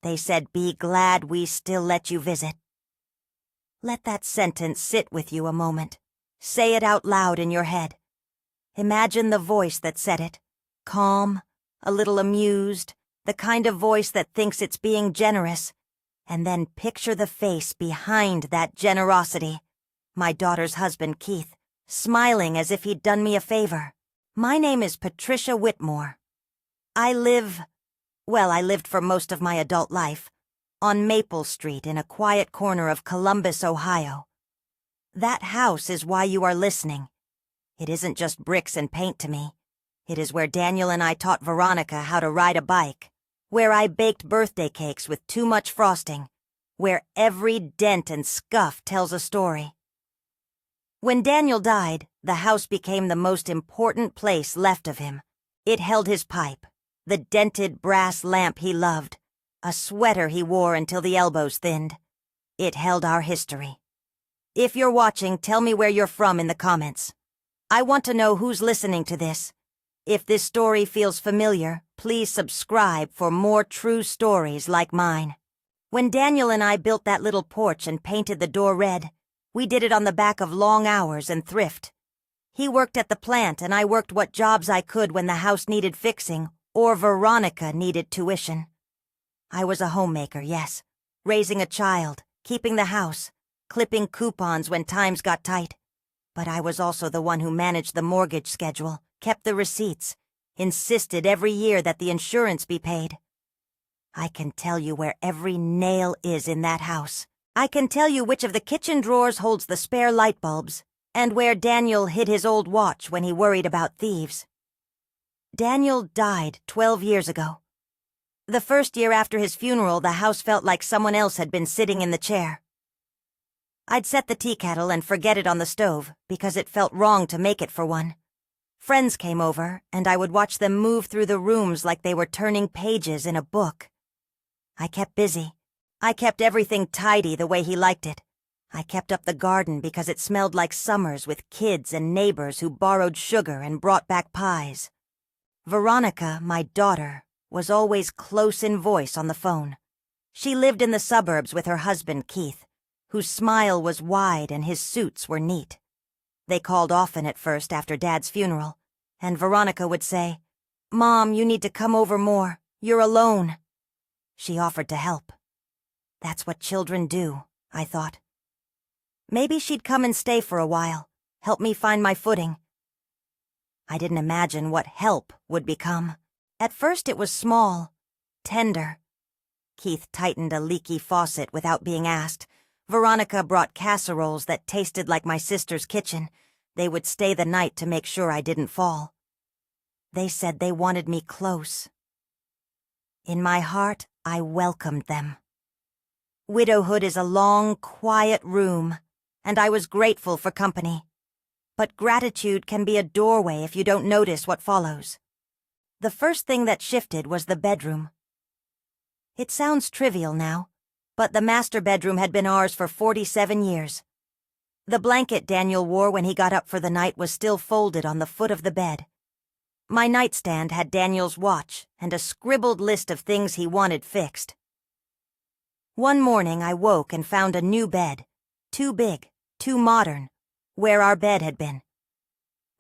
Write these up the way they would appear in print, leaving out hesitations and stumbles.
They said, "Be glad we still let you visit." Let that sentence sit with you a moment. Say it out loud in your head. Imagine the voice that said it. Calm, a little amused, the kind of voice that thinks it's being generous. And then picture the face behind that generosity. My daughter's husband, Keith, smiling as if he'd done me a favor. My name is Patricia Whitmore. I lived for most of my adult life, on Maple Street in a quiet corner of Columbus, Ohio. That house is why you are listening. It isn't just bricks and paint to me. It is where Daniel and I taught Veronica how to ride a bike, where I baked birthday cakes with too much frosting, where every dent and scuff tells a story. When Daniel died, the house became the most important place left of him. It held his pipe, the dented brass lamp he loved, a sweater he wore until the elbows thinned. It held our history. If you're watching, tell me where you're from in the comments. I want to know who's listening to this. If this story feels familiar, please subscribe for more true stories like mine. When Daniel and I built that little porch and painted the door red, we did it on the back of long hours and thrift. He worked at the plant and I worked what jobs I could when the house needed fixing or Veronica needed tuition. I was a homemaker, yes, raising a child, keeping the house, clipping coupons when times got tight. But I was also the one who managed the mortgage schedule, kept the receipts, insisted every year that the insurance be paid. I can tell you where every nail is in that house. I can tell you which of the kitchen drawers holds the spare light bulbs, and where Daniel hid his old watch when he worried about thieves. Daniel died 12 years ago. The first year after his funeral, the house felt like someone else had been sitting in the chair. I'd set the tea kettle and forget it on the stove because it felt wrong to make it for one. Friends came over, and I would watch them move through the rooms like they were turning pages in a book. I kept busy. I kept everything tidy the way he liked it. I kept up the garden because it smelled like summers with kids and neighbors who borrowed sugar and brought back pies. Veronica, my daughter, was always close in voice on the phone. She lived in the suburbs with her husband, Keith, whose smile was wide and his suits were neat. They called often at first after Dad's funeral, and Veronica would say, "Mom, you need to come over more. You're alone." She offered to help. That's what children do, I thought. Maybe she'd come and stay for a while, help me find my footing. I didn't imagine what help would become. At first it was small, tender. Keith tightened a leaky faucet without being asked. Veronica brought casseroles that tasted like my sister's kitchen. They would stay the night to make sure I didn't fall. They said they wanted me close. In my heart, I welcomed them. Widowhood is a long, quiet room, and I was grateful for company. But gratitude can be a doorway if you don't notice what follows. The first thing that shifted was the bedroom. It sounds trivial now, but the master bedroom had been ours for 47 years. The blanket Daniel wore when he got up for the night was still folded on the foot of the bed. My nightstand had Daniel's watch and a scribbled list of things he wanted fixed. One morning I woke and found a new bed, too big, too modern, where our bed had been.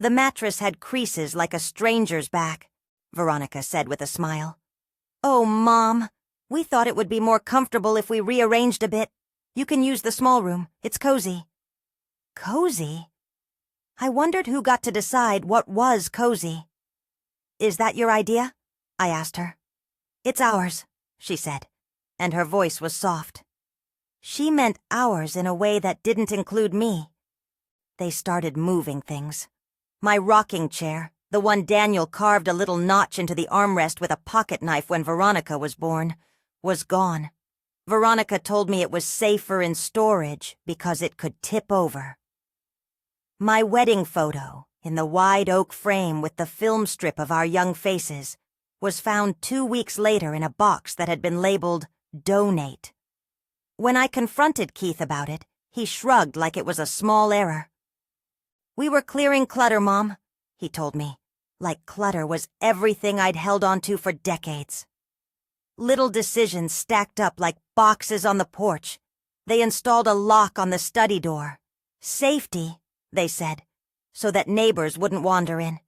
The mattress had creases like a stranger's back, Veronica said with a smile. "Oh, Mom, we thought it would be more comfortable if we rearranged a bit. You can use the small room. It's cozy." Cozy? I wondered who got to decide what was cozy. "Is that your idea?" I asked her. "It's ours," she said, and her voice was soft. She meant ours in a way that didn't include me. They started moving things. My rocking chair, the one Daniel carved a little notch into the armrest with a pocket knife when Veronica was born, was gone. Veronica told me it was safer in storage because it could tip over. My wedding photo, in the wide oak frame with the film strip of our young faces, was found 2 weeks later in a box that had been labeled "Donate." When I confronted Keith about it, he shrugged like it was a small error. "We were clearing clutter, Mom," he told me, like clutter was everything I'd held on to for decades. Little decisions stacked up like boxes on the porch. They installed a lock on the study door. Safety, they said, so that neighbors wouldn't wander in.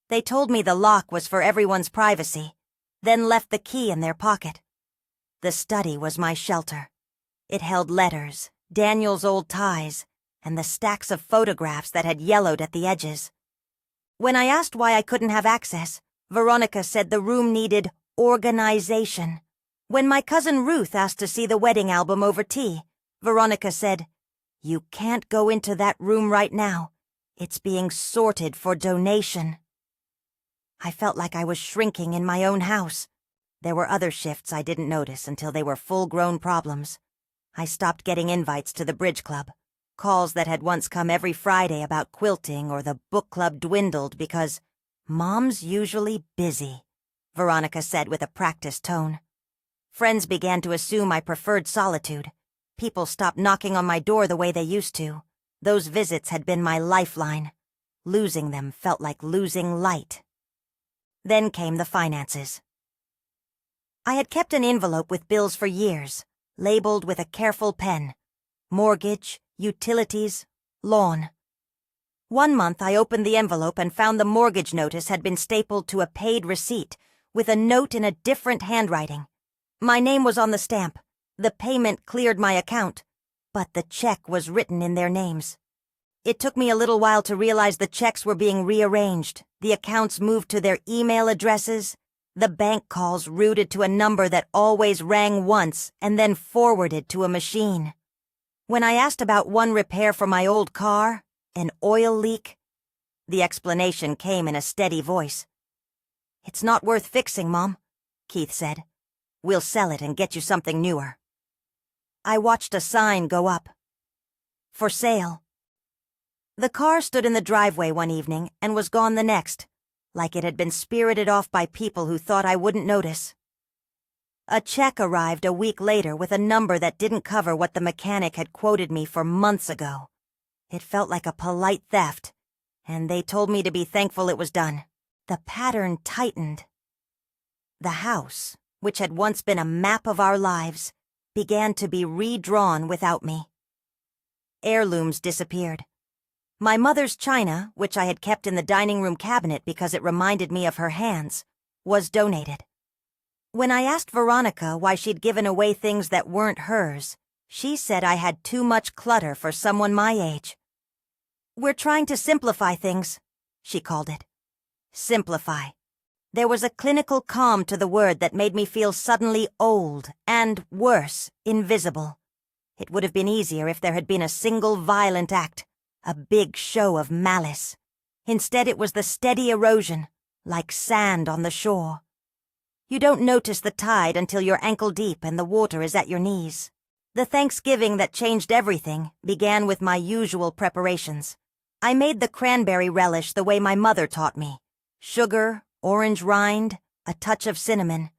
They told me the lock was for everyone's privacy, then left the key in their pocket. The study was my shelter. It held letters, Daniel's old ties, and the stacks of photographs that had yellowed at the edges. When I asked why I couldn't have access, Veronica said the room needed organization. When my cousin Ruth asked to see the wedding album over tea, Veronica said, "You can't go into that room right now. It's being sorted for donation." I felt like I was shrinking in my own house. There were other shifts I didn't notice until they were full-grown problems. I stopped getting invites to the bridge club. Calls that had once come every Friday about quilting or the book club dwindled because Mom's usually busy, Veronica said with a practiced tone. Friends began to assume I preferred solitude. People stopped knocking on my door the way they used to. Those visits had been my lifeline. Losing them felt like losing light. Then came the finances. I had kept an envelope with bills for years, labeled with a careful pen. Mortgage, utilities, lawn. One month I opened the envelope and found the mortgage notice had been stapled to a paid receipt, with a note in a different handwriting. My name was on the stamp. The payment cleared my account, but the check was written in their names. It took me a little while to realize the checks were being rearranged, the accounts moved to their email addresses, the bank calls routed to a number that always rang once and then forwarded to a machine. When I asked about one repair for my old car, an oil leak, the explanation came in a steady voice. "It's not worth fixing, Mom," Keith said. "We'll sell it and get you something newer." I watched a sign go up. For sale. The car stood in the driveway one evening and was gone the next, like it had been spirited off by people who thought I wouldn't notice. A check arrived a week later with a number that didn't cover what the mechanic had quoted me for months ago. It felt like a polite theft, and they told me to be thankful it was done. The pattern tightened. The house, which had once been a map of our lives, began to be redrawn without me. Heirlooms disappeared. My mother's china, which I had kept in the dining room cabinet because it reminded me of her hands, was donated. When I asked Veronica why she'd given away things that weren't hers, she said I had too much clutter for someone my age. "We're trying to simplify things," she called it. Simplify. There was a clinical calm to the word that made me feel suddenly old and, worse, invisible. It would have been easier if there had been a single violent act, a big show of malice. Instead, it was the steady erosion, like sand on the shore. You don't notice the tide until you're ankle deep and the water is at your knees. The Thanksgiving that changed everything began with my usual preparations. I made the cranberry relish the way my mother taught me. Sugar, orange rind, a touch of cinnamon.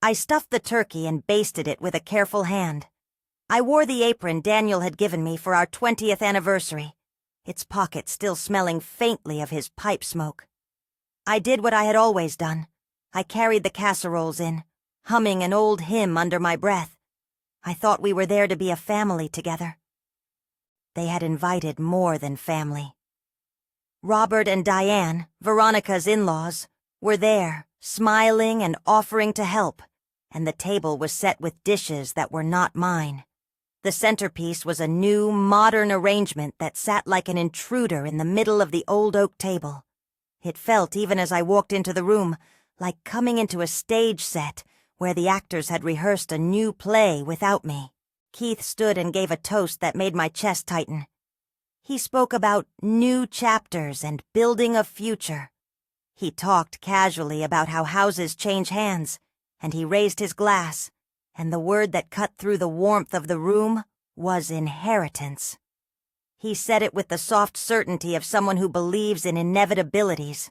I stuffed the turkey and basted it with a careful hand. I wore the apron Daniel had given me for our 20th anniversary, its pocket still smelling faintly of his pipe smoke. I did what I had always done. I carried the casseroles in, humming an old hymn under my breath. I thought we were there to be a family together. They had invited more than family. Robert and Diane, Veronica's in-laws, were there, smiling and offering to help, and the table was set with dishes that were not mine. The centerpiece was a new, modern arrangement that sat like an intruder in the middle of the old oak table. It felt, even as I walked into the room, like coming into a stage set where the actors had rehearsed a new play without me. Keith stood and gave a toast that made my chest tighten. He spoke about new chapters and building a future. He talked casually about how houses change hands, and he raised his glass, and the word that cut through the warmth of the room was inheritance. He said it with the soft certainty of someone who believes in inevitabilities.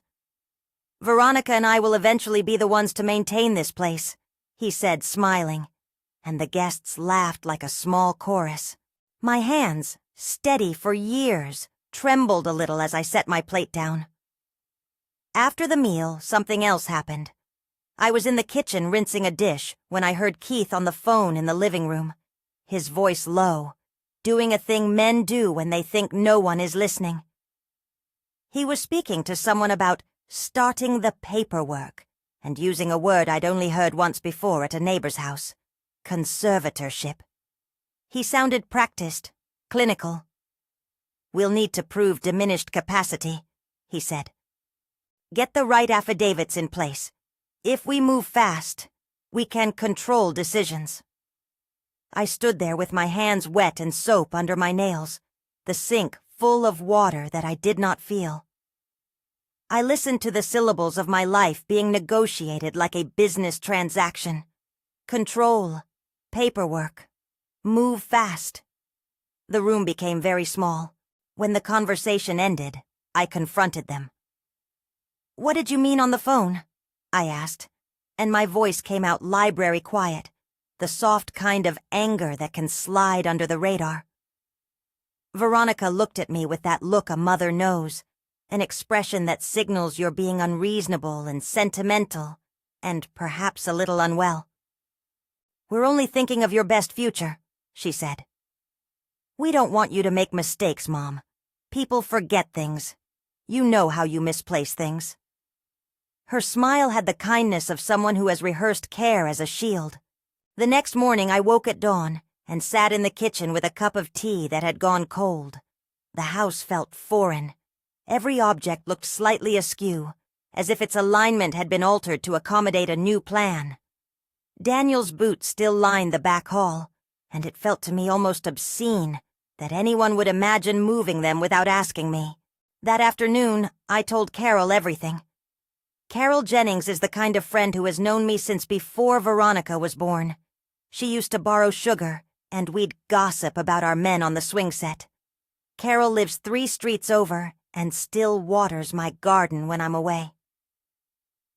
"Veronica and I will eventually be the ones to maintain this place," he said, smiling, and the guests laughed like a small chorus. My hands, steady for years, trembled a little as I set my plate down. After the meal, something else happened. I was in the kitchen rinsing a dish when I heard Keith on the phone in the living room, his voice low, doing a thing men do when they think no one is listening. He was speaking to someone about starting the paperwork and using a word I'd only heard once before at a neighbor's house: conservatorship. He sounded practiced, clinical. "We'll need to prove diminished capacity," he said. "Get the right affidavits in place. If we move fast, we can control decisions." I stood there with my hands wet and soap under my nails, the sink full of water that I did not feel. I listened to the syllables of my life being negotiated like a business transaction. Control, paperwork, move fast. The room became very small. When the conversation ended, I confronted them. "What did you mean on the phone?" I asked, and my voice came out library quiet, the soft kind of anger that can slide under the radar. Veronica looked at me with that look a mother knows, an expression that signals you're being unreasonable and sentimental, and perhaps a little unwell. "We're only thinking of your best future," she said. "We don't want you to make mistakes, Mom. People forget things. You know how you misplace things." Her smile had the kindness of someone who has rehearsed care as a shield. The next morning I woke at dawn and sat in the kitchen with a cup of tea that had gone cold. The house felt foreign. Every object looked slightly askew, as if its alignment had been altered to accommodate a new plan. Daniel's boots still lined the back hall, and it felt to me almost obscene that anyone would imagine moving them without asking me. That afternoon, I told Carol everything. Carol Jennings is the kind of friend who has known me since before Veronica was born. She used to borrow sugar, and we'd gossip about our men on the swing set. Carol lives 3 streets over and still waters my garden when I'm away.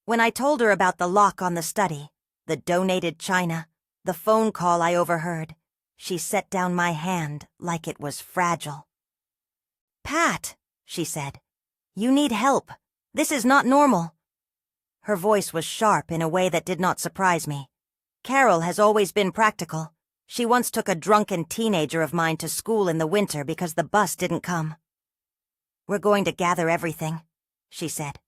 When I told her about the lock on the study, the donated china, the phone call I overheard, she set down my hand like it was fragile. "Pat," she said, "you need help. This is not normal." Her voice was sharp in a way that did not surprise me. Carol has always been practical. She once took a drunken teenager of mine to school in the winter because the bus didn't come. "We're going to gather everything," she said.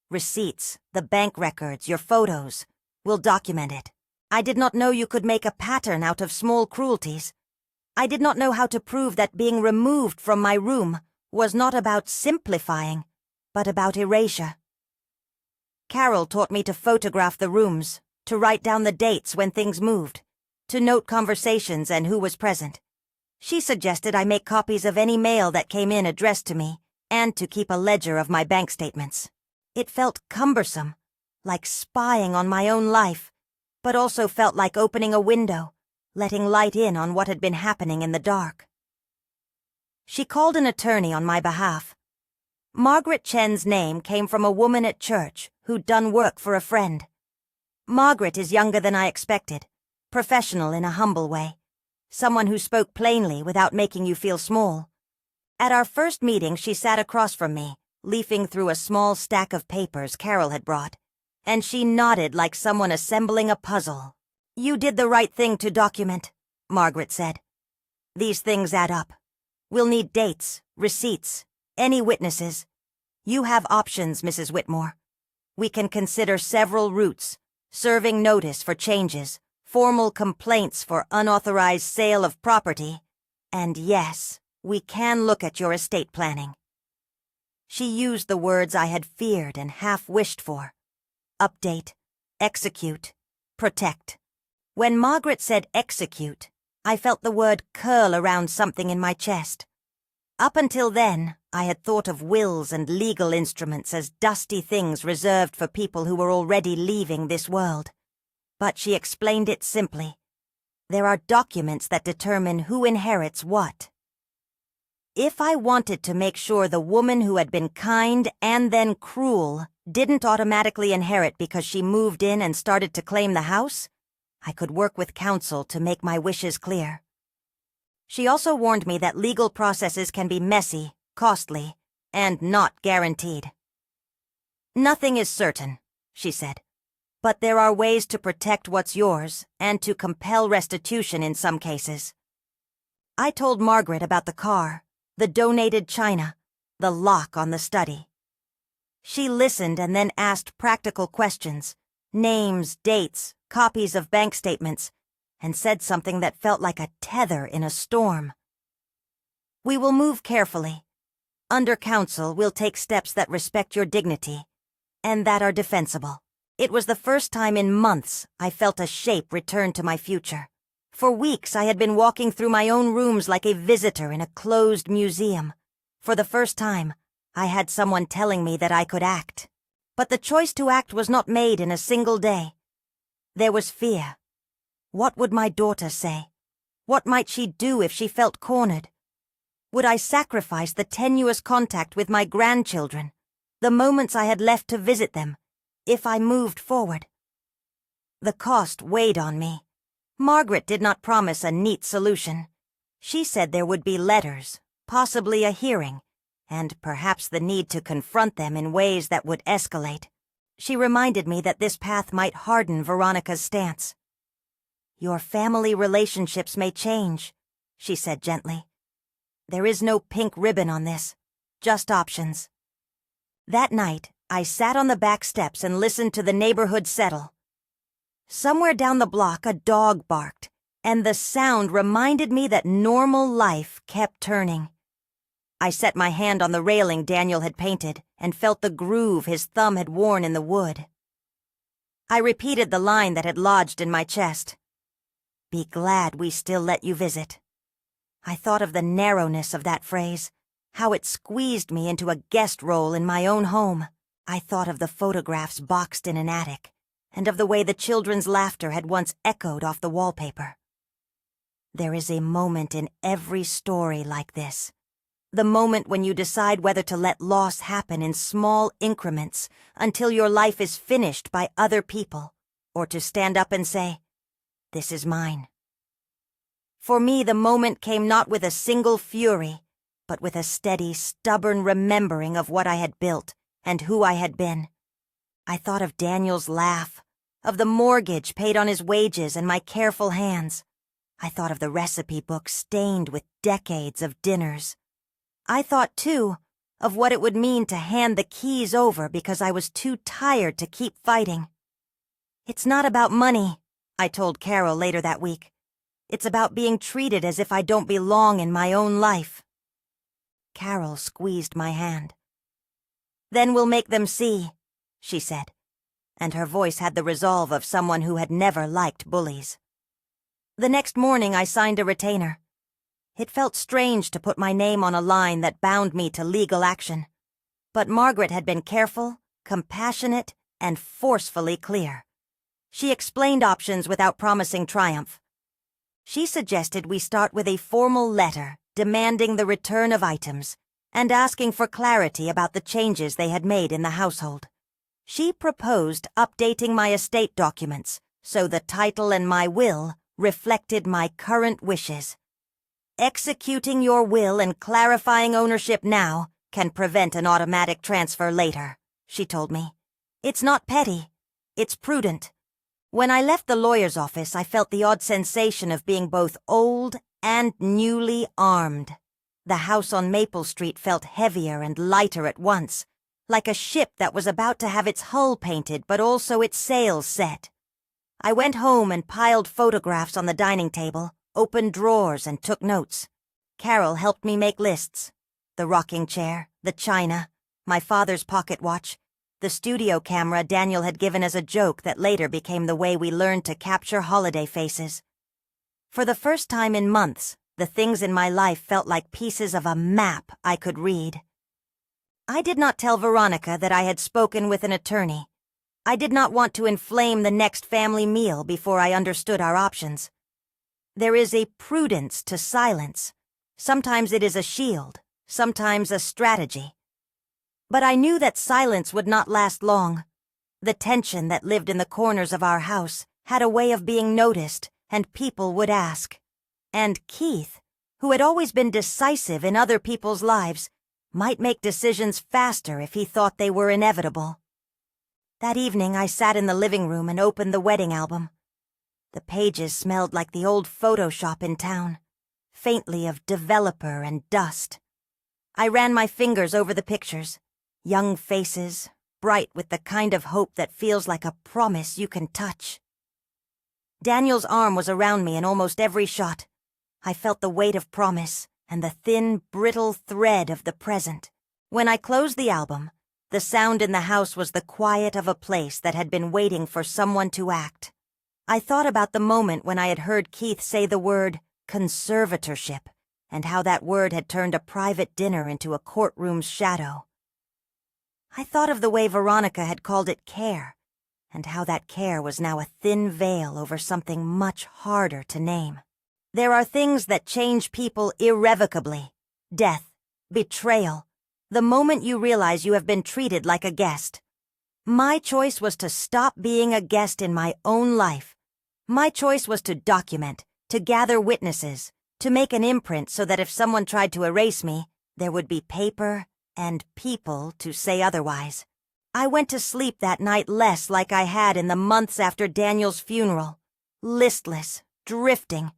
"Receipts, the bank records, your photos. We'll document it. I did not know you could make a pattern out of small cruelties. I did not know how to prove that being removed from my room was not about simplifying, but about erasure. Carol taught me to photograph the rooms, to write down the dates when things moved, to note conversations and who was present. She suggested I make copies of any mail that came in addressed to me, and to keep a ledger of my bank statements. It felt cumbersome, like spying on my own life, but also felt like opening a window, letting light in on what had been happening in the dark. She called an attorney on my behalf. Margaret Chen's name came from a woman at church who'd done work for a friend. Margaret is younger than I expected, professional in a humble way, someone who spoke plainly without making you feel small. At our first meeting, she sat across from me, leafing through a small stack of papers Carol had brought, and she nodded like someone assembling a puzzle. "You did the right thing to document," Margaret said. "These things add up. We'll need dates, receipts, any witnesses. You have options, Mrs. Whitmore. We can consider several routes: serving notice for changes, formal complaints for unauthorized sale of property, and yes, we can look at your estate planning." She used the words I had feared and half wished for: update, execute, protect. When Margaret said execute, I felt the word curl around something in my chest. Up until then, I had thought of wills and legal instruments as dusty things reserved for people who were already leaving this world. But she explained it simply. There are documents that determine who inherits what. If I wanted to make sure the woman who had been kind and then cruel didn't automatically inherit because she moved in and started to claim the house, I could work with counsel to make my wishes clear. She also warned me that legal processes can be messy, costly, and not guaranteed. "Nothing is certain," she said. But there are ways to protect what's yours and to compel restitution in some cases. I told Margaret about the car, the donated china, the lock on the study. She listened and then asked practical questions, names, dates, copies of bank statements, and said something that felt like a tether in a storm. We will move carefully. Under counsel, we'll take steps that respect your dignity and that are defensible. It was the first time in months I felt a shape return to my future. For weeks I had been walking through my own rooms like a visitor in a closed museum. For the first time, I had someone telling me that I could act. But the choice to act was not made in a single day. There was fear. What would my daughter say? What might she do if she felt cornered? Would I sacrifice the tenuous contact with my grandchildren, the moments I had left to visit them, if I moved forward? The cost weighed on me. Margaret did not promise a neat solution. She said there would be letters, possibly a hearing, and perhaps the need to confront them in ways that would escalate. She reminded me that this path might harden Veronica's stance. Your family relationships may change, she said gently. There is no pink ribbon on this, just options. That night, I sat on the back steps and listened to the neighborhood settle. Somewhere down the block, a dog barked, and the sound reminded me that normal life kept turning. I set my hand on the railing Daniel had painted and felt the groove his thumb had worn in the wood. I repeated the line that had lodged in my chest. Be glad we still let you visit. I thought of the narrowness of that phrase, how it squeezed me into a guest role in my own home. I thought of the photographs boxed in an attic, and of the way the children's laughter had once echoed off the wallpaper. There is a moment in every story like this. The moment when you decide whether to let loss happen in small increments until your life is finished by other people, or to stand up and say, "This is mine." For me, the moment came not with a single fury, but with a steady, stubborn remembering of what I had built and who I had been. I thought of Daniel's laugh, of the mortgage paid on his wages and my careful hands. I thought of the recipe book stained with decades of dinners. I thought, too, of what it would mean to hand the keys over because I was too tired to keep fighting. It's not about money, I told Carol later that week. It's about being treated as if I don't belong in my own life. Carol squeezed my hand. Then we'll make them see, she said, and her voice had the resolve of someone who had never liked bullies. The next morning I signed a retainer. It felt strange to put my name on a line that bound me to legal action. But Margaret had been careful, compassionate, and forcefully clear. She explained options without promising triumph. She suggested we start with a formal letter demanding the return of items and asking for clarity about the changes they had made in the household. She proposed updating my estate documents so the title and my will reflected my current wishes. Executing your will and clarifying ownership now can prevent an automatic transfer later, she told me. It's not petty. It's prudent. When I left the lawyer's office, I felt the odd sensation of being both old and newly armed. The house on Maple Street felt heavier and lighter at once, like a ship that was about to have its hull painted but also its sails set. I went home and piled photographs on the dining table, opened drawers, and took notes. Carol helped me make lists. The rocking chair, the china, my father's pocket watch, the studio camera Daniel had given as a joke that later became the way we learned to capture holiday faces. For the first time in months, the things in my life felt like pieces of a map I could read. I did not tell Veronica that I had spoken with an attorney. I did not want to inflame the next family meal before I understood our options. There is a prudence to silence. Sometimes it is a shield, sometimes a strategy. But I knew that silence would not last long. The tension that lived in the corners of our house had a way of being noticed, and people would ask. And Keith, who had always been decisive in other people's lives, might make decisions faster if he thought they were inevitable. That evening I sat in the living room and opened the wedding album. The pages smelled like the old photo shop in town, faintly of developer and dust. I ran my fingers over the pictures, young faces, bright with the kind of hope that feels like a promise you can touch. Daniel's arm was around me in almost every shot. I felt the weight of promise and the thin, brittle thread of the present. When I closed the album, the sound in the house was the quiet of a place that had been waiting for someone to act. I thought about the moment when I had heard Keith say the word conservatorship, and how that word had turned a private dinner into a courtroom's shadow. I thought of the way Veronica had called it care, and how that care was now a thin veil over something much harder to name. There are things that change people irrevocably: death, betrayal, the moment you realize you have been treated like a guest. My choice was to stop being a guest in my own life. My choice was to document, to gather witnesses, to make an imprint so that if someone tried to erase me, there would be paper and people to say otherwise. I went to sleep that night less like I had in the months after Daniel's funeral, listless, drifting,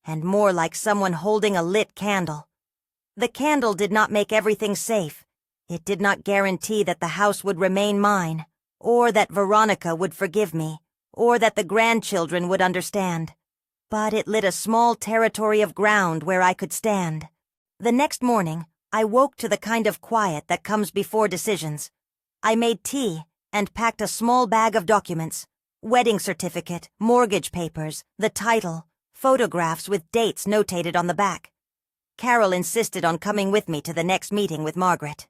and more like someone holding a lit candle. The candle did not make everything safe. It did not guarantee that the house would remain mine, or that Veronica would forgive me, or that the grandchildren would understand. But it lit a small territory of ground where I could stand. The next morning, I woke to the kind of quiet that comes before decisions. I made tea and packed a small bag of documents: wedding certificate, mortgage papers, the title, photographs with dates notated on the back. Carol insisted on coming with me to the next meeting with Margaret.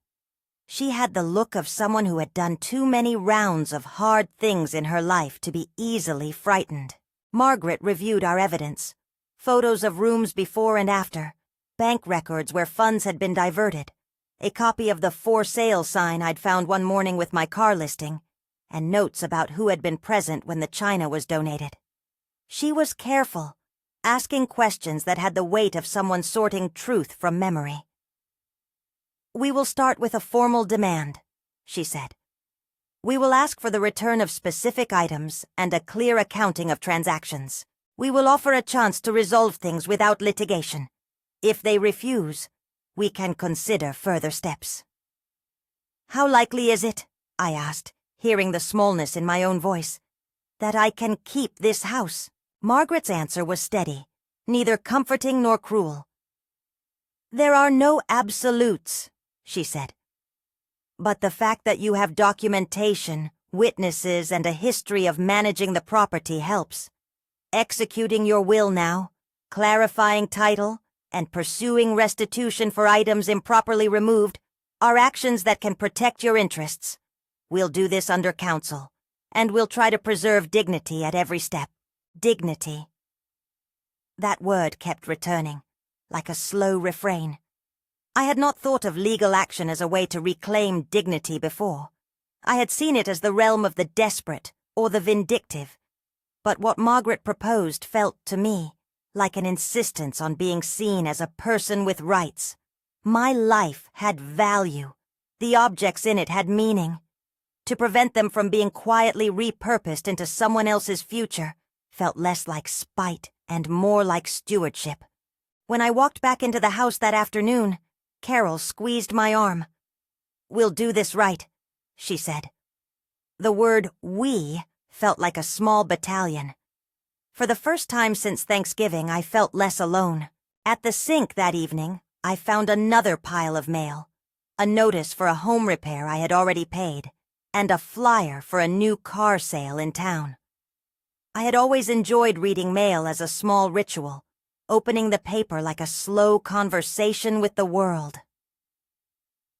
She had the look of someone who had done too many rounds of hard things in her life to be easily frightened. Margaret reviewed our evidence: photos of rooms before and after, bank records where funds had been diverted, a copy of the for sale sign I'd found one morning with my car listing, and notes about who had been present when the china was donated. She was careful, asking questions that had the weight of someone sorting truth from memory. "We will start with a formal demand," she said. "We will ask for the return of specific items and a clear accounting of transactions. We will offer a chance to resolve things without litigation. If they refuse, we can consider further steps." "How likely is it," I asked, hearing the smallness in my own voice, "that I can keep this house?" Margaret's answer was steady, neither comforting nor cruel. "There are no absolutes," she said. "But the fact that you have documentation, witnesses, and a history of managing the property helps. Executing your will now, clarifying title, and pursuing restitution for items improperly removed are actions that can protect your interests. We'll do this under counsel, and we'll try to preserve dignity at every step." Dignity. That word kept returning, like a slow refrain. I had not thought of legal action as a way to reclaim dignity before. I had seen it as the realm of the desperate or the vindictive. But what Margaret proposed felt, to me, like an insistence on being seen as a person with rights. My life had value. The objects in it had meaning. To prevent them from being quietly repurposed into someone else's future felt less like spite and more like stewardship. When I walked back into the house that afternoon, Carol squeezed my arm. "We'll do this right," she said. The word "we" felt like a small battalion. For the first time since Thanksgiving, I felt less alone. At the sink that evening, I found another pile of mail: a notice for a home repair I had already paid, and a flyer for a new car sale in town. I had always enjoyed reading mail as a small ritual, opening the paper like a slow conversation with the world.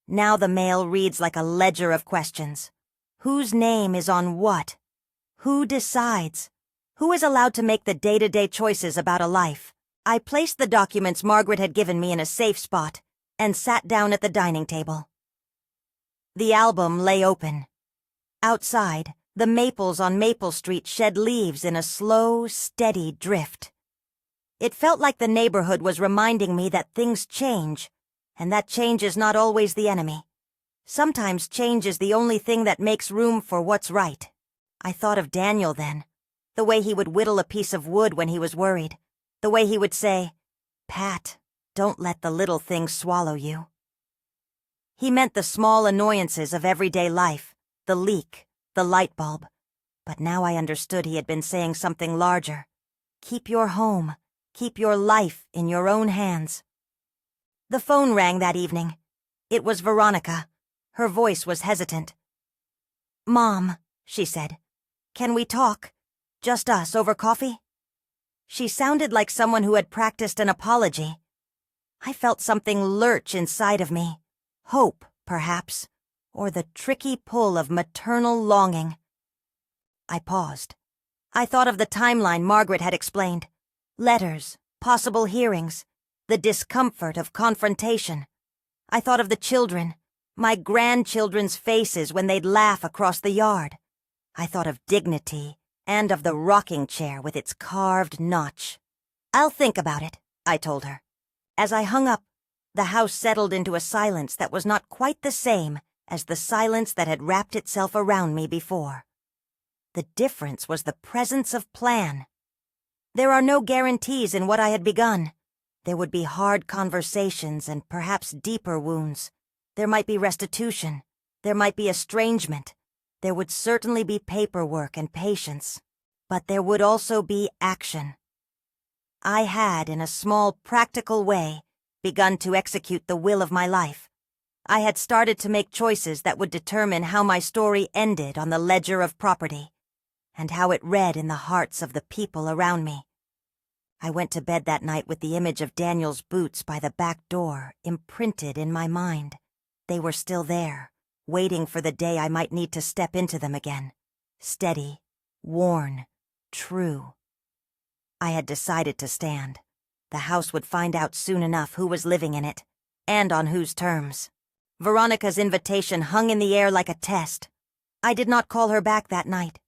Now the mail reads like a ledger of questions. Whose name is on what? Who decides? Who is allowed to make the day-to-day choices about a life? I placed the documents Margaret had given me in a safe spot and sat down at the dining table. The album lay open. Outside, the maples on Maple Street shed leaves in a slow, steady drift. It felt like the neighborhood was reminding me that things change, and that change is not always the enemy. Sometimes change is the only thing that makes room for what's right. I thought of Daniel then, the way he would whittle a piece of wood when he was worried, the way he would say, "Pat, don't let the little things swallow you." He meant the small annoyances of everyday life, the leak, the light bulb. But now I understood he had been saying something larger. Keep your home, keep your life in your own hands. The phone rang that evening. It was Veronica. Her voice was hesitant. "Mom," she said, "can we talk? Just us over coffee?" She sounded like someone who had practiced an apology. I felt something lurch inside of me. Hope, perhaps, or the tricky pull of maternal longing. I paused. I thought of the timeline Margaret had explained. Letters, possible hearings, the discomfort of confrontation. I thought of the children, my grandchildren's faces when they'd laugh across the yard. I thought of dignity and of the rocking chair with its carved notch. "I'll think about it," I told her. As I hung up, the house settled into a silence that was not quite the same as the silence that had wrapped itself around me before. The difference was the presence of plan. There are no guarantees in what I had begun. There would be hard conversations and perhaps deeper wounds. There might be restitution. There might be estrangement. There would certainly be paperwork and patience. But there would also be action. I had, in a small, practical way, begun to execute the will of my life. I had started to make choices that would determine how my story ended on the ledger of property, and how it read in the hearts of the people around me. I went to bed that night with the image of Daniel's boots by the back door imprinted in my mind. They were still there, waiting for the day I might need to step into them again. Steady, worn, true. I had decided to stand. The house would find out soon enough who was living in it, and on whose terms. Veronica's invitation hung in the air like a test. I did not call her back that night.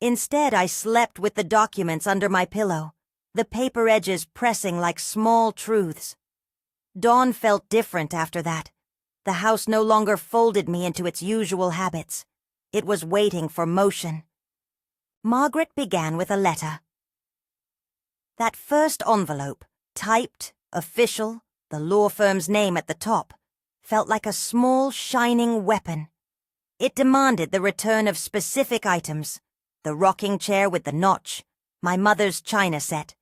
Instead, I slept with the documents under my pillow, the paper edges pressing like small truths. Dawn felt different after that. The house no longer folded me into its usual habits. It was waiting for motion. Margaret began with a letter. That first envelope, typed, official, the law firm's name at the top, felt like a small, shining weapon. It demanded the return of specific items: the rocking chair with the notch, my mother's china set,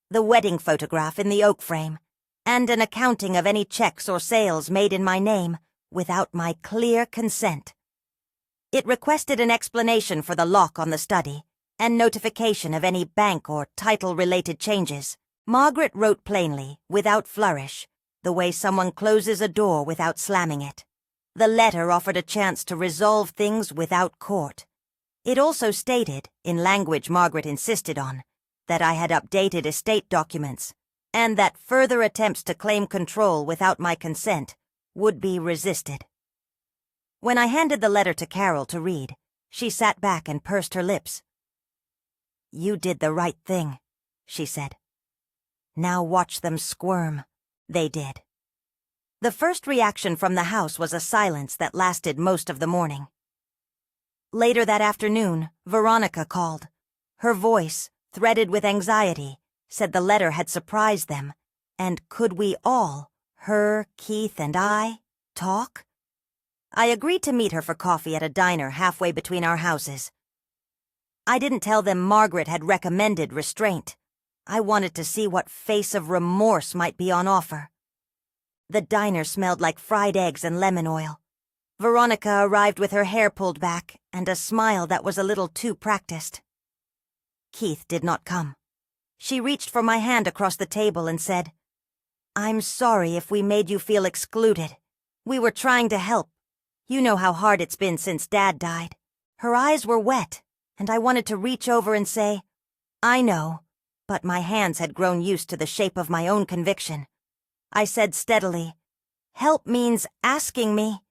the wedding photograph in the oak frame, and an accounting of any checks or sales made in my name without my clear consent. It requested an explanation for the lock on the study, and notification of any bank or title-related changes. Margaret wrote plainly, without flourish, the way someone closes a door without slamming it. The letter offered a chance to resolve things without court. It also stated, in language Margaret insisted on, that I had updated estate documents, and that further attempts to claim control without my consent would be resisted. When I handed the letter to Carol to read, she sat back and pursed her lips. "You did the right thing," she said. "Now watch them squirm." They did. The first reaction from the house was a silence that lasted most of the morning. Later that afternoon, Veronica called. Her voice, threaded with anxiety, said the letter had surprised them, and could we all, her, Keith, and I, talk? I agreed to meet her for coffee at a diner halfway between our houses. I didn't tell them Margaret had recommended restraint. I wanted to see what face of remorse might be on offer. The diner smelled like fried eggs and lemon oil. Veronica arrived with her hair pulled back and a smile that was a little too practiced. Keith did not come. She reached for my hand across the table and said, "I'm sorry if we made you feel excluded. We were trying to help. You know how hard it's been since Dad died." Her eyes were wet, and I wanted to reach over and say, "I know," but my hands had grown used to the shape of my own conviction. I said steadily, "Help means asking me.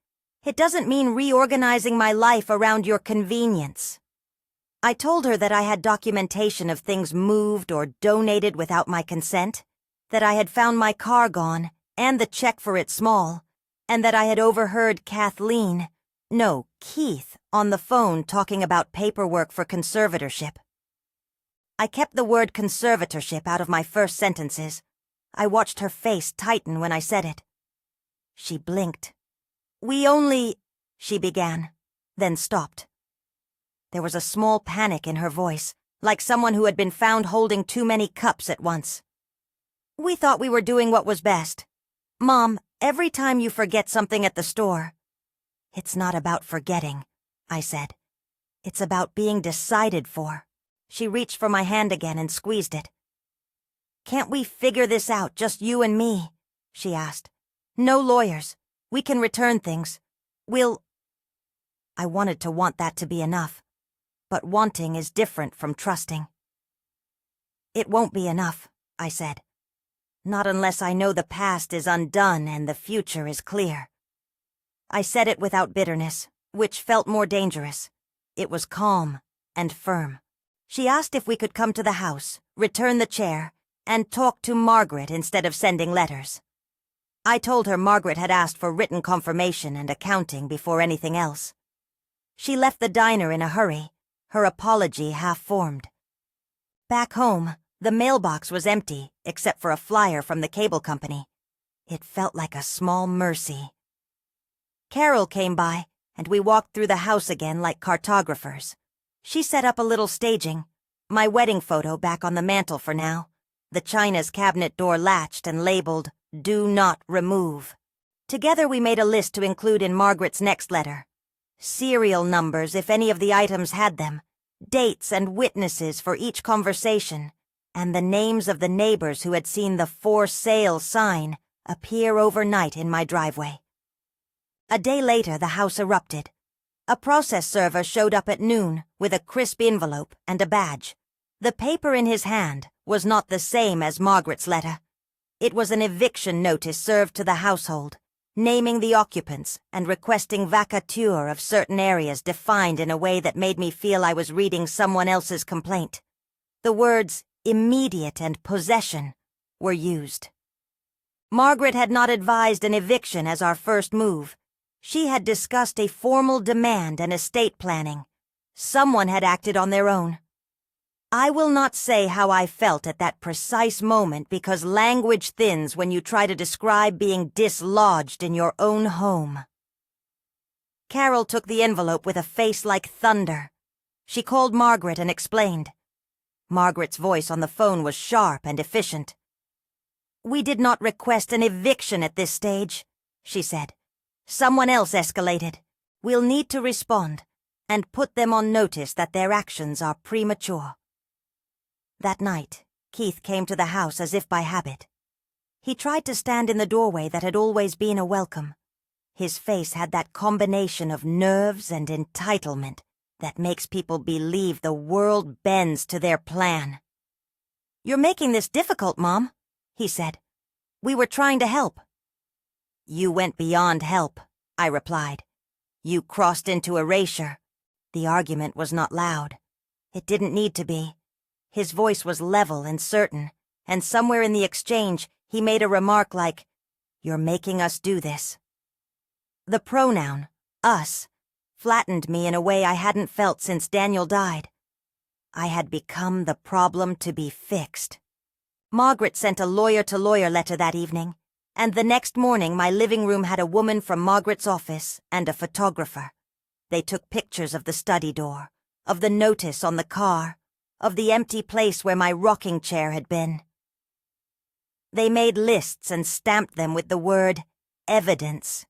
It doesn't mean reorganizing my life around your convenience." I told her that I had documentation of things moved or donated without my consent, that I had found my car gone and the check for it small, and that I had overheard Keith, on the phone talking about paperwork for conservatorship. I kept the word conservatorship out of my first sentences. I watched her face tighten when I said it. She blinked. She began, then stopped. There was a small panic in her voice, like someone who had been found holding too many cups at once. We thought we were doing what was best. Mom, every time you forget something at the store... It's not about forgetting, I said. It's about being decided for. She reached for my hand again and squeezed it. Can't we figure this out, just you and me? She asked. No lawyers. We can return things. I wanted to want that to be enough. But wanting is different from trusting. It won't be enough, I said. Not unless I know the past is undone and the future is clear. I said it without bitterness, which felt more dangerous. It was calm and firm. She asked if we could come to the house, return the chair, and talk to Margaret instead of sending letters. I told her Margaret had asked for written confirmation and accounting before anything else. She left the diner in a hurry, her apology half-formed. Back home, the mailbox was empty, except for a flyer from the cable company. It felt like a small mercy. Carol came by, and we walked through the house again like cartographers. She set up a little staging, my wedding photo back on the mantel for now, the china's cabinet door latched and labeled, "Do not remove." Together we made a list to include in Margaret's next letter. Serial numbers if any of the items had them, dates and witnesses for each conversation, and the names of the neighbors who had seen the "For Sale" sign appear overnight in my driveway. A day later, the house erupted. A process server showed up at noon with a crisp envelope and a badge. The paper in his hand was not the same as Margaret's letter. It was an eviction notice served to the household, naming the occupants and requesting vacature of certain areas defined in a way that made me feel I was reading someone else's complaint. The words "immediate" and "possession" were used. Margaret had not advised an eviction as our first move. She had discussed a formal demand and estate planning. Someone had acted on their own. I will not say how I felt at that precise moment because language thins when you try to describe being dislodged in your own home. Carol took the envelope with a face like thunder. She called Margaret and explained. Margaret's voice on the phone was sharp and efficient. "We did not request an eviction at this stage," she said. "Someone else escalated. We'll need to respond and put them on notice that their actions are premature." That night, Keith came to the house as if by habit. He tried to stand in the doorway that had always been a welcome. His face had that combination of nerves and entitlement that makes people believe the world bends to their plan. "You're making this difficult, Mom," he said. "We were trying to help." "You went beyond help," I replied. "You crossed into erasure." The argument was not loud. It didn't need to be. His voice was level and certain, and somewhere in the exchange he made a remark like, "You're making us do this." The pronoun, us, flattened me in a way I hadn't felt since Daniel died. I had become the problem to be fixed. Margaret sent a lawyer-to-lawyer letter that evening, and the next morning my living room had a woman from Margaret's office and a photographer. They took pictures of the study door, of the notice on the car, of the empty place where my rocking chair had been. They made lists and stamped them with the word evidence.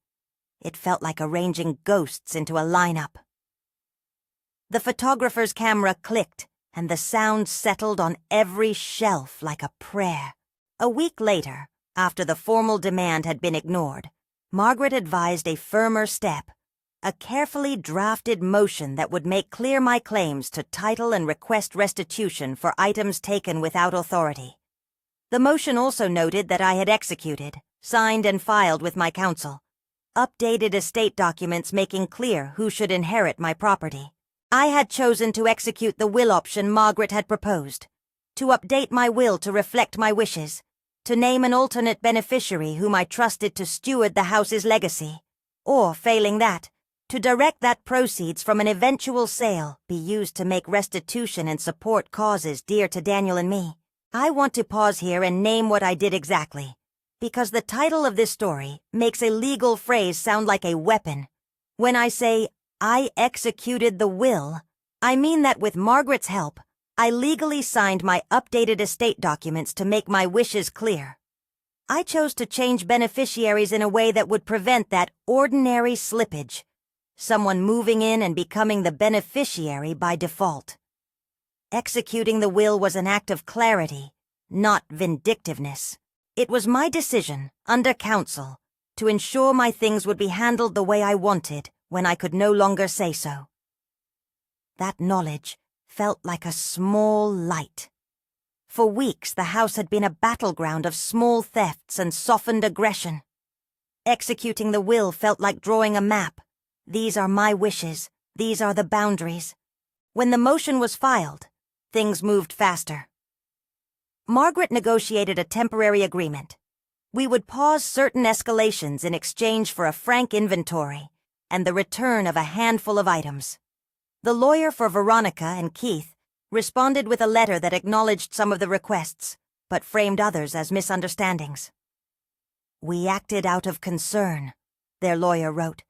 It felt like arranging ghosts into a lineup. The photographer's camera clicked, and the sound settled on every shelf like a prayer. A week later, after the formal demand had been ignored, Margaret advised a firmer step, a carefully drafted motion that would make clear my claims to title and request restitution for items taken without authority. The motion also noted that I had executed, signed and filed with my counsel, updated estate documents making clear who should inherit my property. I had chosen to execute the will option Margaret had proposed, to update my will to reflect my wishes, to name an alternate beneficiary whom I trusted to steward the house's legacy, or, failing that, to direct that proceeds from an eventual sale be used to make restitution and support causes dear to Daniel and me. I want to pause here and name what I did exactly, because the title of this story makes a legal phrase sound like a weapon. When I say, I executed the will, I mean that with Margaret's help, I legally signed my updated estate documents to make my wishes clear. I chose to change beneficiaries in a way that would prevent that ordinary slippage, someone moving in and becoming the beneficiary by default. Executing the will was an act of clarity, not vindictiveness. It was my decision, under counsel, to ensure my things would be handled the way I wanted when I could no longer say so. That knowledge felt like a small light. For weeks, the house had been a battleground of small thefts and softened aggression. Executing the will felt like drawing a map. These are my wishes. These are the boundaries. When the motion was filed, things moved faster. Margaret negotiated a temporary agreement. We would pause certain escalations in exchange for a frank inventory and the return of a handful of items. The lawyer for Veronica and Keith responded with a letter that acknowledged some of the requests, but framed others as misunderstandings. We acted out of concern, their lawyer wrote,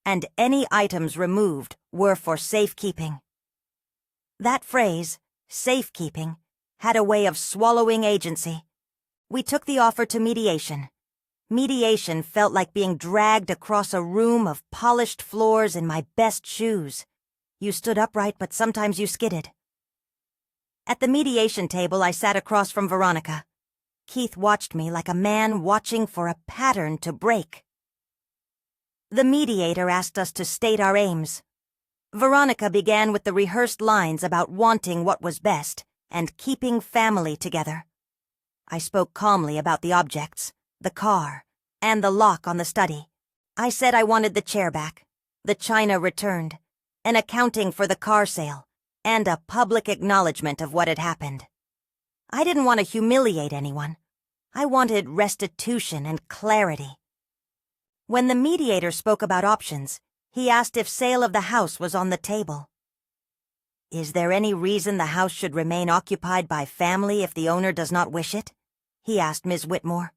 and any items removed were for safekeeping. That phrase, safekeeping, had a way of swallowing agency. We took the offer to mediation. Mediation felt like being dragged across a room of polished floors in my best shoes. You stood upright, but sometimes you skidded. At the mediation table, I sat across from Veronica. Keith watched me like a man watching for a pattern to break. The mediator asked us to state our aims. Veronica began with the rehearsed lines about wanting what was best and keeping family together. I spoke calmly about the objects, the car, and the lock on the study. I said I wanted the chair back, the china returned, an accounting for the car sale, and a public acknowledgement of what had happened. I didn't want to humiliate anyone. I wanted restitution and clarity. When the mediator spoke about options, he asked if sale of the house was on the table. Is there any reason the house should remain occupied by family if the owner does not wish it? He asked Ms. Whitmore.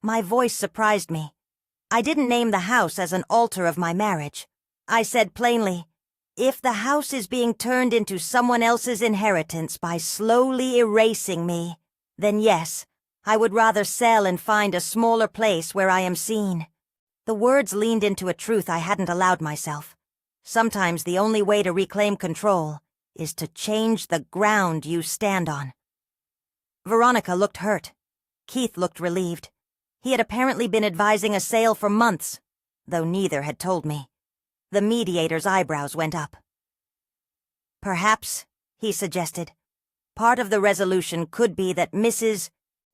My voice surprised me. I didn't name the house as an altar of my marriage. I said plainly, if the house is being turned into someone else's inheritance by slowly erasing me, then yes, I would rather sell and find a smaller place where I am seen. The words leaned into a truth I hadn't allowed myself. Sometimes the only way to reclaim control is to change the ground you stand on. Veronica looked hurt. Keith looked relieved. He had apparently been advising a sale for months, though neither had told me. The mediator's eyebrows went up. Perhaps, he suggested, part of the resolution could be that Mrs.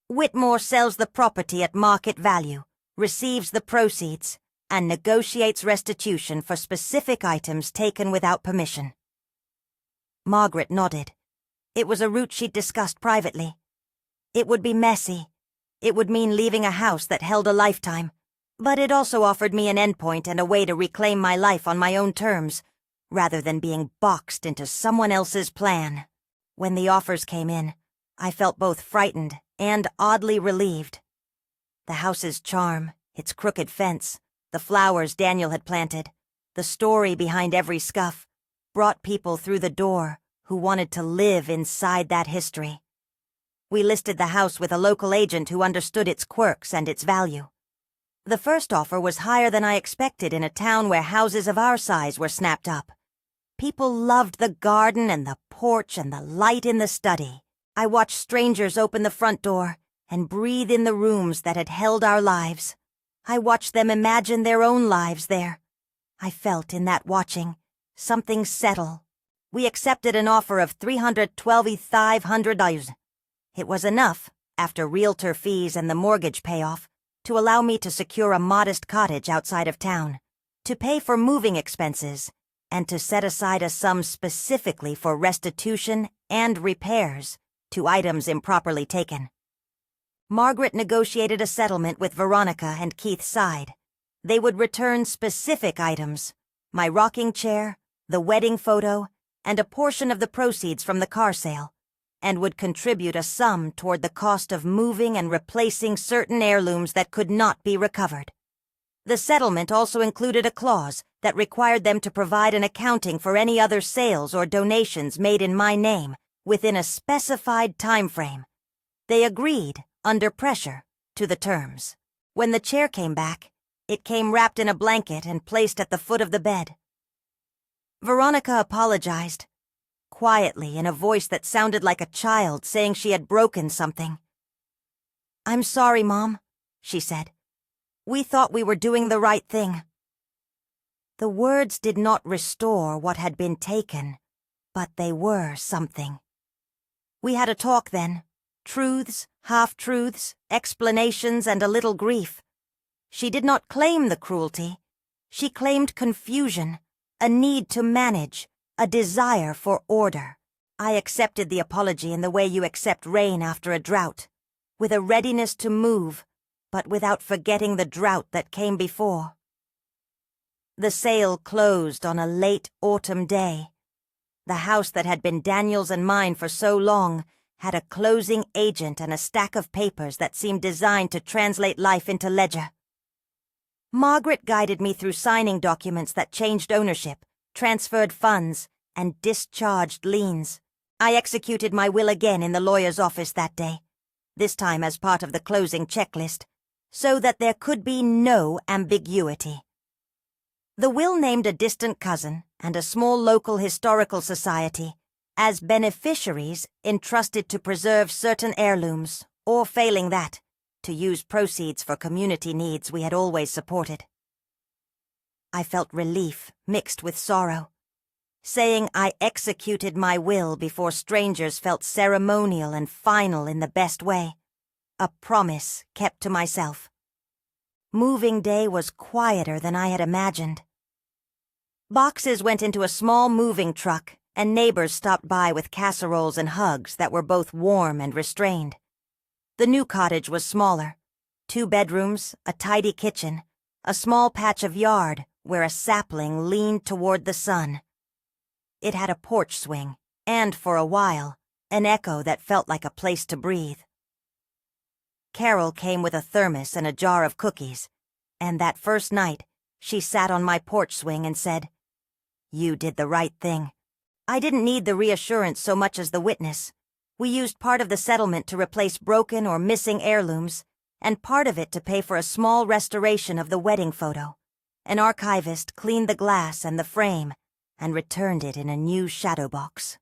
Whitmore sells the property at market value, receives the proceeds, and negotiates restitution for specific items taken without permission. Margaret nodded. It was a route she'd discussed privately. It would be messy. It would mean leaving a house that held a lifetime, but it also offered me an endpoint and a way to reclaim my life on my own terms, rather than being boxed into someone else's plan. When the offers came in, I felt both frightened and oddly relieved. The house's charm, its crooked fence, the flowers Daniel had planted, the story behind every scuff, brought people through the door who wanted to live inside that history. We listed the house with a local agent who understood its quirks and its value. The first offer was higher than I expected in a town where houses of our size were snapped up. People loved the garden and the porch and the light in the study. I watched strangers open the front door and breathe in the rooms that had held our lives. I watched them imagine their own lives there. I felt in that watching something settle. We accepted an offer of $312,500. It was enough, after realtor fees and the mortgage payoff, to allow me to secure a modest cottage outside of town, to pay for moving expenses, and to set aside a sum specifically for restitution and repairs to items improperly taken. Margaret negotiated a settlement with Veronica and Keith's side. They would return specific items: my rocking chair, the wedding photo, and a portion of the proceeds from the car sale, and would contribute a sum toward the cost of moving and replacing certain heirlooms that could not be recovered. The settlement also included a clause that required them to provide an accounting for any other sales or donations made in my name within a specified time frame. They agreed, under pressure, to the terms. When the chair came back, it came wrapped in a blanket and placed at the foot of the bed. Veronica apologized, quietly, in a voice that sounded like a child saying she had broken something. "I'm sorry, Mom," she said. "We thought we were doing the right thing." The words did not restore what had been taken, but they were something. We had a talk then. Truths, half-truths, explanations, and a little grief. She did not claim the cruelty. She claimed confusion, a need to manage, a desire for order. I accepted the apology in the way you accept rain after a drought, with a readiness to move, but without forgetting the drought that came before. The sale closed on a late autumn day. The house that had been Daniel's and mine for so long had a closing agent and a stack of papers that seemed designed to translate life into ledger. Margaret guided me through signing documents that changed ownership, transferred funds, and discharged liens. I executed my will again in the lawyer's office that day, this time as part of the closing checklist, so that there could be no ambiguity. The will named a distant cousin and a small local historical society as beneficiaries entrusted to preserve certain heirlooms, or failing that, to use proceeds for community needs we had always supported. I felt relief mixed with sorrow. Saying I executed my will before strangers felt ceremonial and final in the best way, a promise kept to myself. Moving day was quieter than I had imagined. Boxes went into a small moving truck, and neighbors stopped by with casseroles and hugs that were both warm and restrained. The new cottage was smaller. 2 bedrooms, a tidy kitchen, a small patch of yard where a sapling leaned toward the sun. It had a porch swing, and for a while, an echo that felt like a place to breathe. Carol came with a thermos and a jar of cookies, and that first night, she sat on my porch swing and said, "You did the right thing." I didn't need the reassurance so much as the witness. We used part of the settlement to replace broken or missing heirlooms, and part of it to pay for a small restoration of the wedding photo. An archivist cleaned the glass and the frame and returned it in a new shadow box.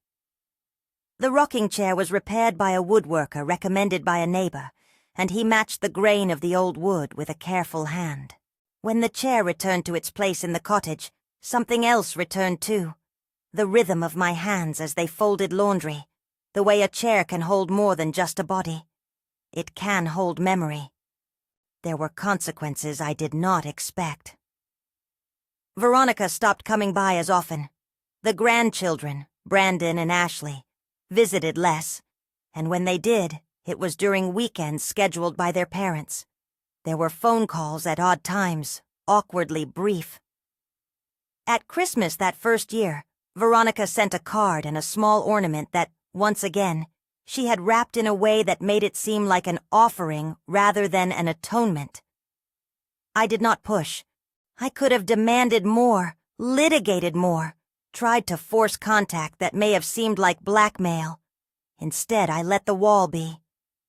The rocking chair was repaired by a woodworker recommended by a neighbor, and he matched the grain of the old wood with a careful hand. When the chair returned to its place in the cottage, something else returned too. The rhythm of my hands as they folded laundry, the way a chair can hold more than just a body. It can hold memory. There were consequences I did not expect. Veronica stopped coming by as often. The grandchildren, Brandon and Ashley, visited less, and when they did, it was during weekends scheduled by their parents. There were phone calls at odd times, awkwardly brief. At Christmas that first year, Veronica sent a card and a small ornament that, once again, she had wrapped in a way that made it seem like an offering rather than an atonement. I did not push. I could have demanded more, litigated more, tried to force contact that may have seemed like blackmail. Instead, I let the wall be.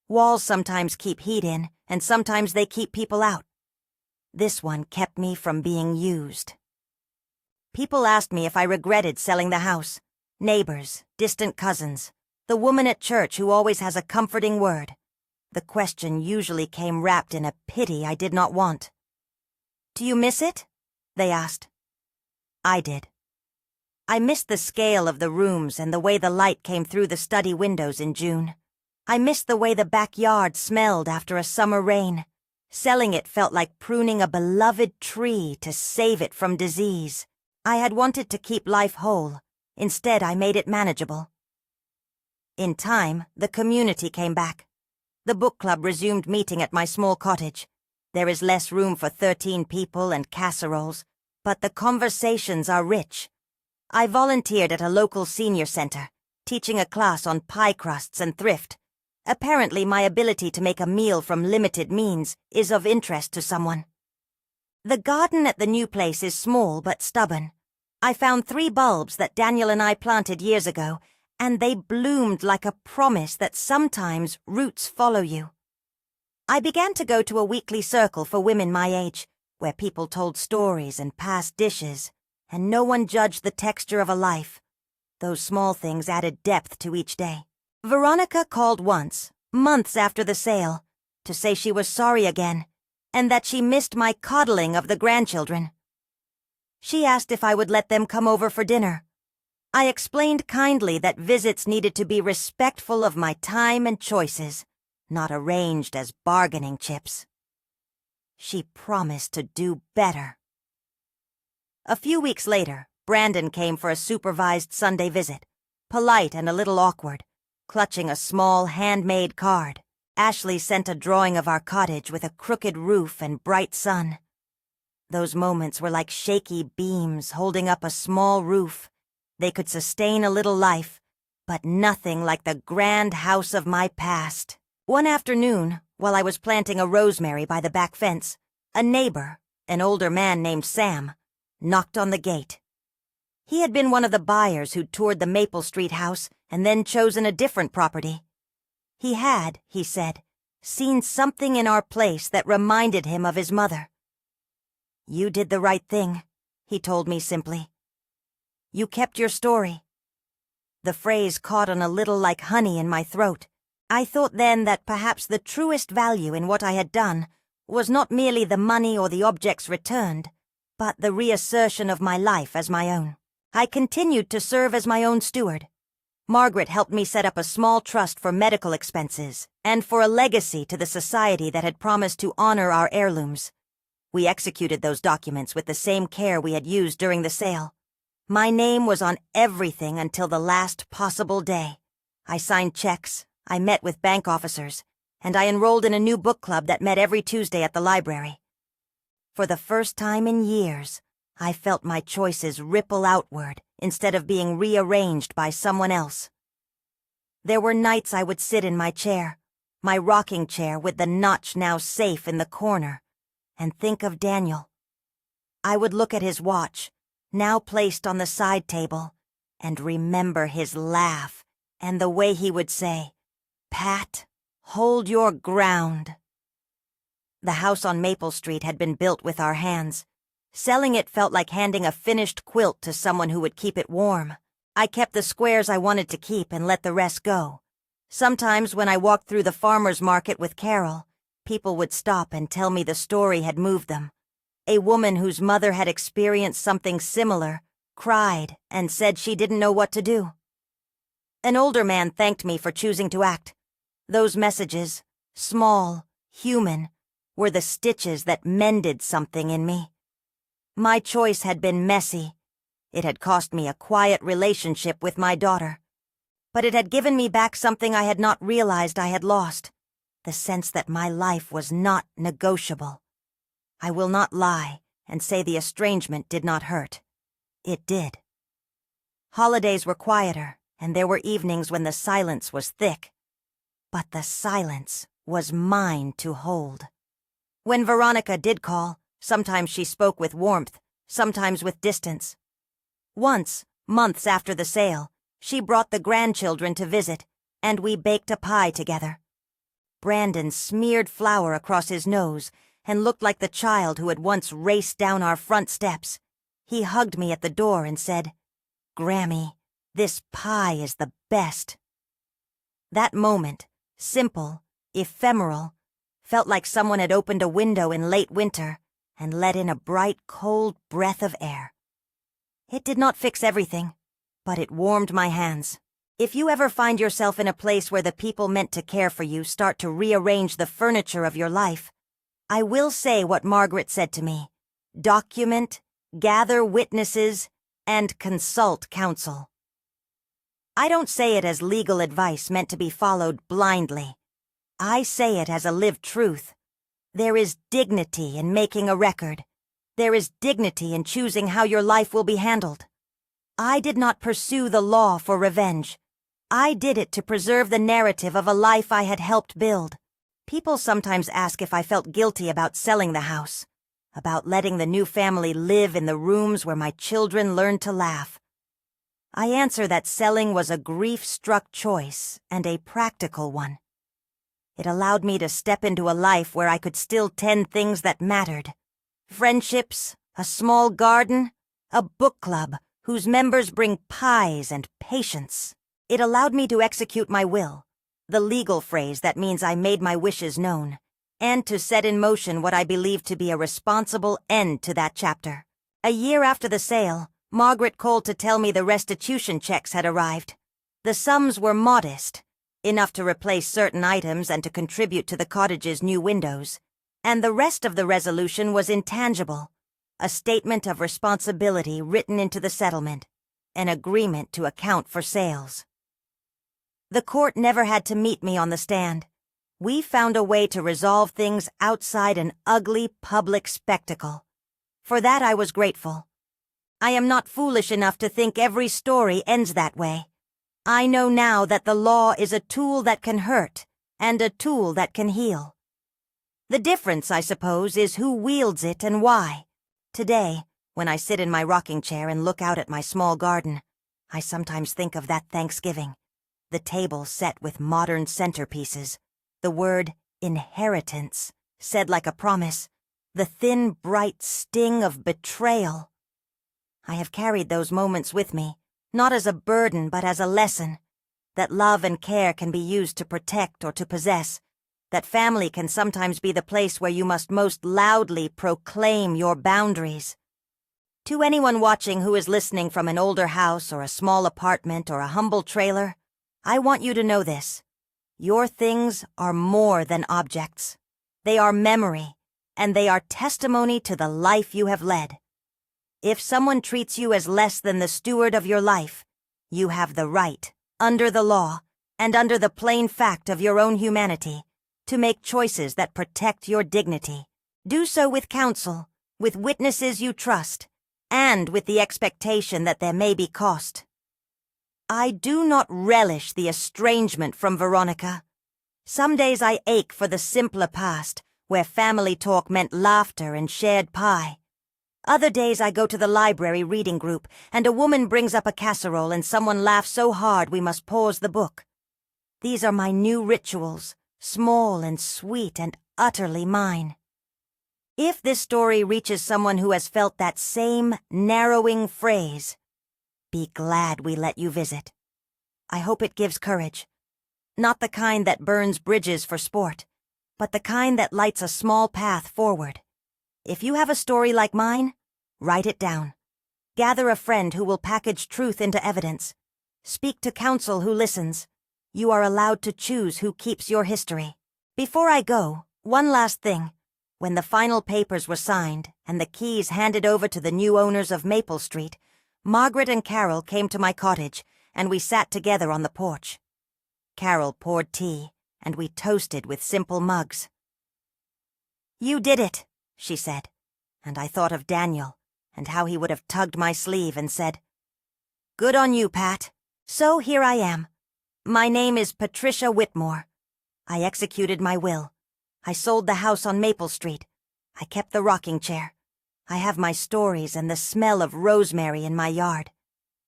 Walls sometimes keep heat in, and sometimes they keep people out. This one kept me from being used. People asked me if I regretted selling the house. Neighbors, distant cousins, the woman at church who always has a comforting word. The question usually came wrapped in a pity I did not want. "Do you miss it?" they asked. I did. I missed the scale of the rooms and the way the light came through the study windows in June. I missed the way the backyard smelled after a summer rain. Selling it felt like pruning a beloved tree to save it from disease. I had wanted to keep life whole. Instead, I made it manageable. In time, the community came back. The book club resumed meeting at my small cottage. There is less room for 13 people and casseroles, but the conversations are rich. I volunteered at a local senior center, teaching a class on pie crusts and thrift. Apparently, my ability to make a meal from limited means is of interest to someone. The garden at the new place is small but stubborn. I found 3 bulbs that Daniel and I planted years ago, and they bloomed like a promise that sometimes roots follow you. I began to go to a weekly circle for women my age, where people told stories and passed dishes, and no one judged the texture of a life. Those small things added depth to each day. Veronica called once, months after the sale, to say she was sorry again, and that she missed my coddling of the grandchildren. She asked if I would let them come over for dinner. I explained kindly that visits needed to be respectful of my time and choices, not arranged as bargaining chips. She promised to do better. A few weeks later, Brandon came for a supervised Sunday visit, polite and a little awkward, clutching a small handmade card. Ashley sent a drawing of our cottage with a crooked roof and bright sun. Those moments were like shaky beams holding up a small roof. They could sustain a little life, but nothing like the grand house of my past. One afternoon, while I was planting a rosemary by the back fence, a neighbor, an older man named Sam, knocked on the gate. He had been one of the buyers who'd toured the Maple Street house and then chosen a different property. He had, he said, seen something in our place that reminded him of his mother. "You did the right thing," he told me simply. "You kept your story." The phrase caught on a little like honey in my throat. I thought then that perhaps the truest value in what I had done was not merely the money or the objects returned, but the reassertion of my life as my own. I continued to serve as my own steward. Margaret helped me set up a small trust for medical expenses and for a legacy to the society that had promised to honor our heirlooms. We executed those documents with the same care we had used during the sale. My name was on everything until the last possible day. I signed checks, I met with bank officers, and I enrolled in a new book club that met every Tuesday at the library. For the first time in years, I felt my choices ripple outward instead of being rearranged by someone else. There were nights I would sit in my chair, my rocking chair with the notch now safe in the corner, and think of Daniel. I would look at his watch, now placed on the side table, and remember his laugh and the way he would say, "Pat, hold your ground." The house on Maple Street had been built with our hands. Selling it felt like handing a finished quilt to someone who would keep it warm. I kept the squares I wanted to keep and let the rest go. Sometimes when I walked through the farmer's market with Carol, people would stop and tell me the story had moved them. A woman whose mother had experienced something similar cried and said she didn't know what to do. An older man thanked me for choosing to act. Those messages, small, human, were the stitches that mended something in me. My choice had been messy. It had cost me a quiet relationship with my daughter. But it had given me back something I had not realized I had lost, the sense that my life was not negotiable. I will not lie and say the estrangement did not hurt. It did. Holidays were quieter, and there were evenings when the silence was thick. But the silence was mine to hold. When Veronica did call, sometimes she spoke with warmth, sometimes with distance. Once, months after the sale, she brought the grandchildren to visit, and we baked a pie together. Brandon smeared flour across his nose and looked like the child who had once raced down our front steps. He hugged me at the door and said, "Grammy, this pie is the best." That moment, simple, ephemeral, felt like someone had opened a window in late winter and let in a bright, cold breath of air. It did not fix everything, but it warmed my hands. If you ever find yourself in a place where the people meant to care for you start to rearrange the furniture of your life, I will say what Margaret said to me: document, gather witnesses, and consult counsel. I don't say it as legal advice meant to be followed blindly. I say it as a lived truth. There is dignity in making a record. There is dignity in choosing how your life will be handled. I did not pursue the law for revenge. I did it to preserve the narrative of a life I had helped build. People sometimes ask if I felt guilty about selling the house, about letting the new family live in the rooms where my children learned to laugh. I answer that selling was a grief-struck choice and a practical one. It allowed me to step into a life where I could still tend things that mattered. Friendships, a small garden, a book club whose members bring pies and patience. It allowed me to execute my will, the legal phrase that means I made my wishes known, and to set in motion what I believed to be a responsible end to that chapter. A year after the sale, Margaret called to tell me the restitution checks had arrived. The sums were modest, enough to replace certain items and to contribute to the cottage's new windows, and the rest of the resolution was intangible, a statement of responsibility written into the settlement, an agreement to account for sales. The court never had to meet me on the stand. We found a way to resolve things outside an ugly public spectacle. For that I was grateful. I am not foolish enough to think every story ends that way. I know now that the law is a tool that can hurt and a tool that can heal. The difference, I suppose, is who wields it and why. Today, when I sit in my rocking chair and look out at my small garden, I sometimes think of that Thanksgiving. The table set with modern centerpieces, the word inheritance said like a promise, the thin, bright sting of betrayal. I have carried those moments with me, not as a burden but as a lesson, that love and care can be used to protect or to possess, that family can sometimes be the place where you must most loudly proclaim your boundaries. To anyone watching who is listening from an older house or a small apartment or a humble trailer, I want you to know this. Your things are more than objects. They are memory, and they are testimony to the life you have led. If someone treats you as less than the steward of your life, you have the right, under the law, and under the plain fact of your own humanity, to make choices that protect your dignity. Do so with counsel, with witnesses you trust, and with the expectation that there may be cost. I do not relish the estrangement from Veronica. Some days I ache for the simpler past, where family talk meant laughter and shared pie. Other days I go to the library reading group, and a woman brings up a casserole and someone laughs so hard we must pause the book. These are my new rituals, small and sweet and utterly mine. If this story reaches someone who has felt that same narrowing phrase, be glad we let you visit. I hope it gives courage. Not the kind that burns bridges for sport, but the kind that lights a small path forward. If you have a story like mine, write it down. Gather a friend who will package truth into evidence. Speak to counsel who listens. You are allowed to choose who keeps your history. Before I go, one last thing. When the final papers were signed and the keys handed over to the new owners of Maple Street, Margaret and Carol came to my cottage, and we sat together on the porch. Carol poured tea, and we toasted with simple mugs. "You did it," she said, and I thought of Daniel, and how he would have tugged my sleeve and said, "Good on you, Pat. So here I am. My name is Patricia Whitmore. I executed my will. I sold the house on Maple Street. I kept the rocking chair. I have my stories and the smell of rosemary in my yard.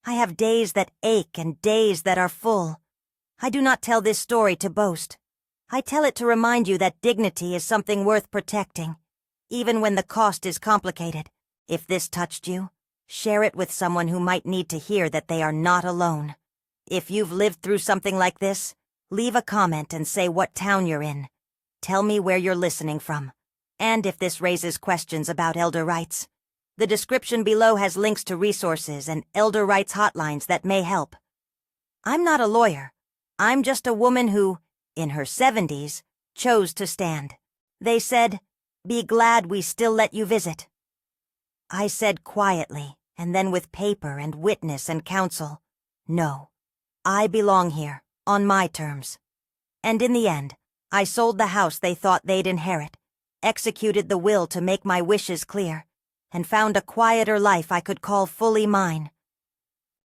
I have days that ache and days that are full. I do not tell this story to boast. I tell it to remind you that dignity is something worth protecting, even when the cost is complicated. If this touched you, share it with someone who might need to hear that they are not alone. If you've lived through something like this, leave a comment and say what town you're in. Tell me where you're listening from. And if this raises questions about elder rights, the description below has links to resources and elder rights hotlines that may help. I'm not a lawyer. I'm just a woman who, in her 70s, chose to stand. They said, "Be glad we still let you visit." I said quietly, and then with paper and witness and counsel, "No, I belong here, on my terms." And in the end, I sold the house they thought they'd inherit, executed the will to make my wishes clear, and found a quieter life I could call fully mine.